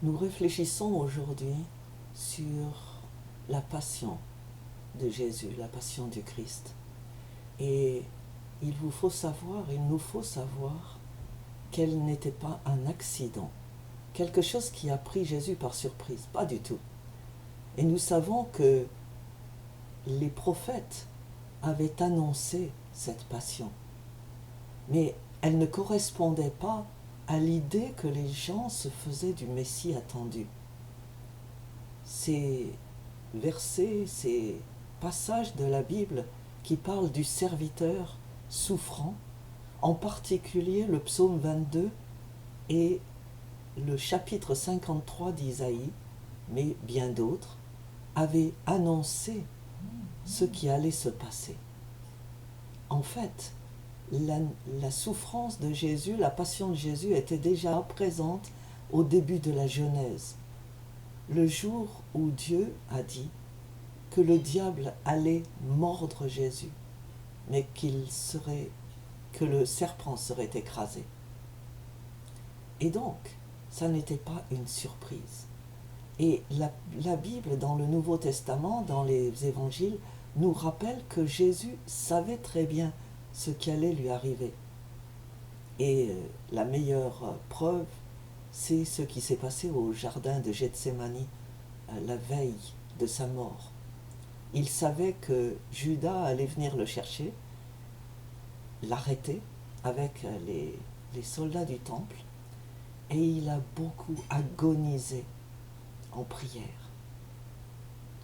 Nous réfléchissons aujourd'hui sur la passion de Jésus, la passion du Christ. Et il nous faut savoir qu'elle n'était pas un accident, quelque chose qui a pris Jésus par surprise, pas du tout. Et nous savons que les prophètes avaient annoncé cette passion, mais elle ne correspondait pas à l'idée que les gens se faisaient du Messie attendu. Ces versets, ces passages de la Bible qui parlent du serviteur souffrant, en particulier le psaume 22 et le chapitre 53 d'Isaïe, mais bien d'autres, avaient annoncé ce qui allait se passer. En fait, la souffrance de Jésus, la passion de Jésus était déjà présente au début de la Genèse, le jour où Dieu a dit que le diable allait mordre Jésus, mais que le serpent serait écrasé. Et donc, ça n'était pas une surprise. Et la Bible, dans le Nouveau Testament, dans les évangiles, nous rappelle que Jésus savait très bien ce qui allait lui arriver. Et la meilleure preuve, c'est ce qui s'est passé au jardin de Gethsémani la veille de sa mort. Il savait que Judas allait venir le chercher, l'arrêter avec les soldats du temple, et il a beaucoup agonisé en prière.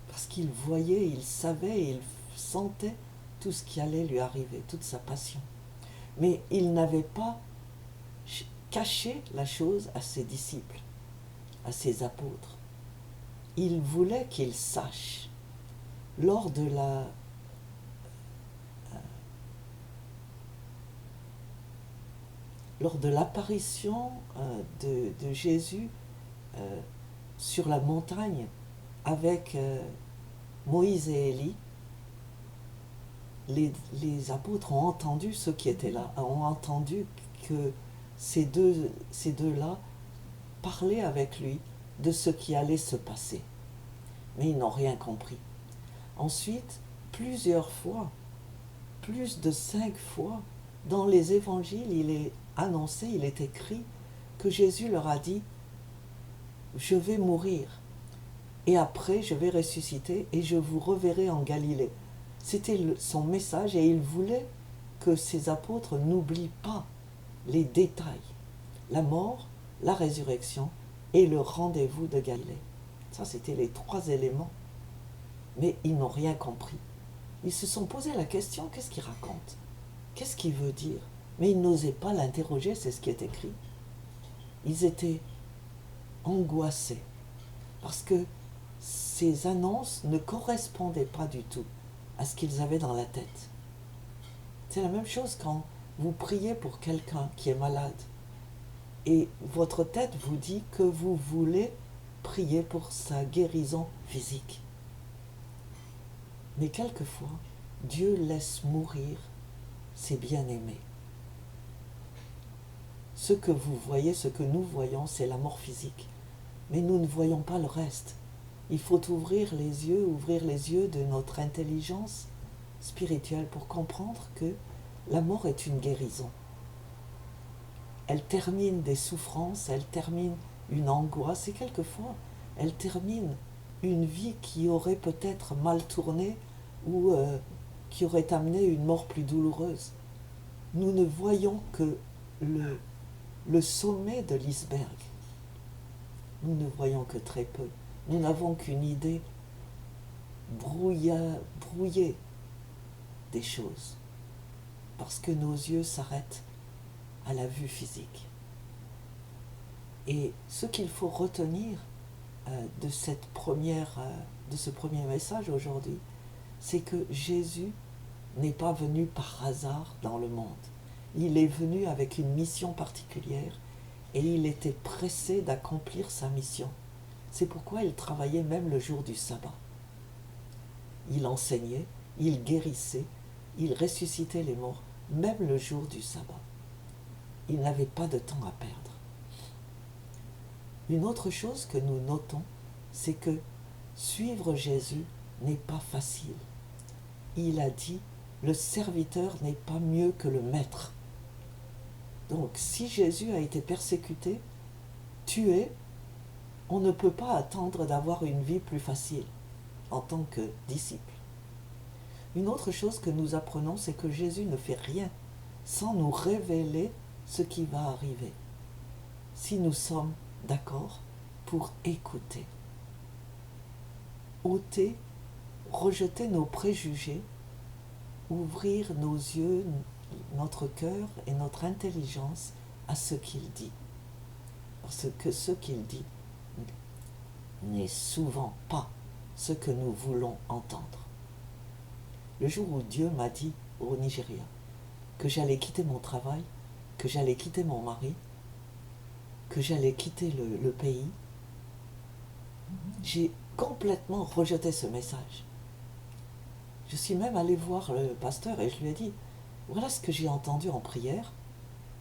Parce qu'il voyait, il savait, il sentait tout ce qui allait lui arriver, toute sa passion. Mais il n'avait pas caché la chose à ses disciples, à ses apôtres. Il voulait qu'ils sachent. Lors de l'apparition de Jésus sur la montagne avec Moïse et Élie, les apôtres ont entendu, ceux qui étaient là, ont entendu que ces deux-là parlaient avec lui de ce qui allait se passer. Mais ils n'ont rien compris. Ensuite, plusieurs fois, plus de 5 fois, dans les évangiles, il est annoncé, il est écrit que Jésus leur a dit « Je vais mourir, et après je vais ressusciter, et je vous reverrai en Galilée. » C'était son message, et il voulait que ses apôtres n'oublient pas les détails, la mort, la résurrection et le rendez-vous de Galilée. Ça, c'était les 3 éléments. Mais ils n'ont rien compris. Ils se sont posé la question, qu'est-ce qu'il raconte? Qu'est-ce qu'il veut dire? Mais ils n'osaient pas l'interroger, c'est ce qui est écrit. Ils étaient angoissés parce que ces annonces ne correspondaient pas du tout à ce qu'ils avaient dans la tête. C'est la même chose quand vous priez pour quelqu'un qui est malade et votre tête vous dit que vous voulez prier pour sa guérison physique. Mais quelquefois, Dieu laisse mourir ses bien-aimés. Ce que vous voyez, ce que nous voyons, c'est la mort physique. Mais nous ne voyons pas le reste. Il faut ouvrir les yeux de notre intelligence spirituelle pour comprendre que la mort est une guérison. Elle termine des souffrances, elle termine une angoisse et quelquefois, elle termine une vie qui aurait peut-être mal tourné ou qui aurait amené une mort plus douloureuse. Nous ne voyons que le sommet de l'iceberg. Nous ne voyons que très peu. Nous n'avons qu'une idée brouillée des choses, parce que nos yeux s'arrêtent à la vue physique. Et ce qu'il faut retenir de ce premier message aujourd'hui, c'est que Jésus n'est pas venu par hasard dans le monde. Il est venu avec une mission particulière et il était pressé d'accomplir sa mission. C'est pourquoi il travaillait même le jour du sabbat. Il enseignait, il guérissait, il ressuscitait les morts, même le jour du sabbat. Il n'avait pas de temps à perdre. Une autre chose que nous notons, c'est que suivre Jésus n'est pas facile. Il a dit, le serviteur n'est pas mieux que le maître. Donc, si Jésus a été persécuté, tué, on ne peut pas attendre d'avoir une vie plus facile en tant que disciple. Une autre chose que nous apprenons, c'est que Jésus ne fait rien sans nous révéler ce qui va arriver, si nous sommes d'accord pour écouter. Ôter, rejeter nos préjugés, ouvrir nos yeux, notre cœur et notre intelligence à ce qu'il dit. Parce que ce qu'il dit n'est souvent pas ce que nous voulons entendre. Le jour où Dieu m'a dit au Nigeria que j'allais quitter mon travail, que j'allais quitter mon mari, que j'allais quitter le pays, j'ai complètement rejeté ce message. Je suis même allée voir le pasteur et je lui ai dit, voilà ce que j'ai entendu en prière,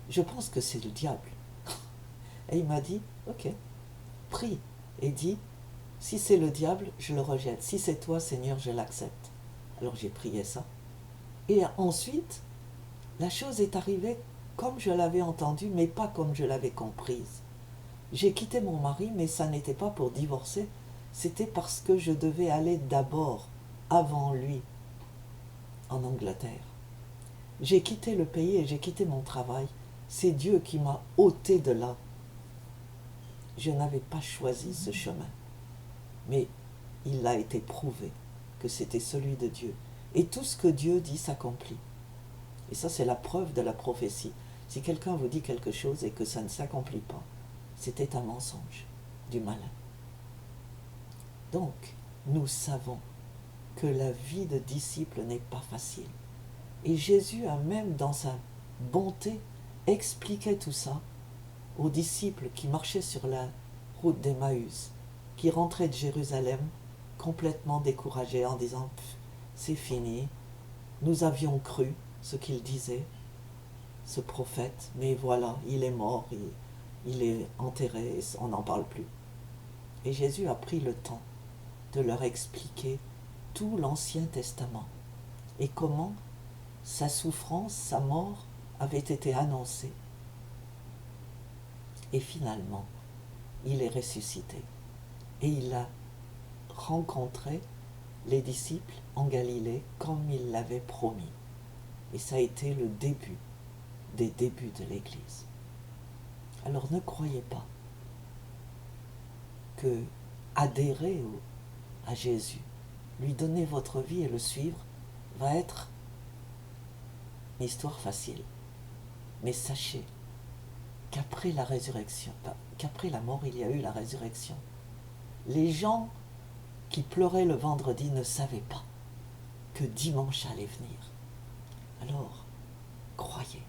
je pense que c'est le diable. Et il m'a dit, ok, prie et dis, si c'est le diable, je le rejette. Si c'est toi, Seigneur, je l'accepte. Alors j'ai prié ça. Et ensuite, la chose est arrivée comme je l'avais entendue, mais pas comme je l'avais comprise. J'ai quitté mon mari, mais ça n'était pas pour divorcer, c'était parce que je devais aller d'abord, avant lui, en Angleterre. J'ai quitté le pays et j'ai quitté mon travail. C'est Dieu qui m'a ôté de là. Je n'avais pas choisi ce chemin, mais il a été prouvé que c'était celui de Dieu. Et tout ce que Dieu dit s'accomplit. Et ça, c'est la preuve de la prophétie. Si quelqu'un vous dit quelque chose et que ça ne s'accomplit pas, c'était un mensonge du malin. Donc, nous savons que la vie de disciple n'est pas facile. Et Jésus a même, dans sa bonté, expliqué tout ça aux disciples qui marchaient sur la route d'Emmaüs, qui rentraient de Jérusalem complètement découragés en disant « c'est fini, nous avions cru ce qu'il disait, ce prophète, mais voilà, il est mort, il est enterré, on n'en parle plus. » Et Jésus a pris le temps de leur expliquer tout l'Ancien Testament et comment sa souffrance, sa mort avait été annoncée. Et finalement, il est ressuscité et il a rencontré les disciples en Galilée comme il l'avait promis. Et ça a été le début des débuts de l'Église. Alors ne croyez pas que adhérer à Jésus, lui donner votre vie et le suivre, va être une histoire facile. Mais sachez qu'après la résurrection, qu'après la mort, il y a eu la résurrection. Les gens qui pleuraient le vendredi ne savaient pas que dimanche allait venir. Alors, croyez.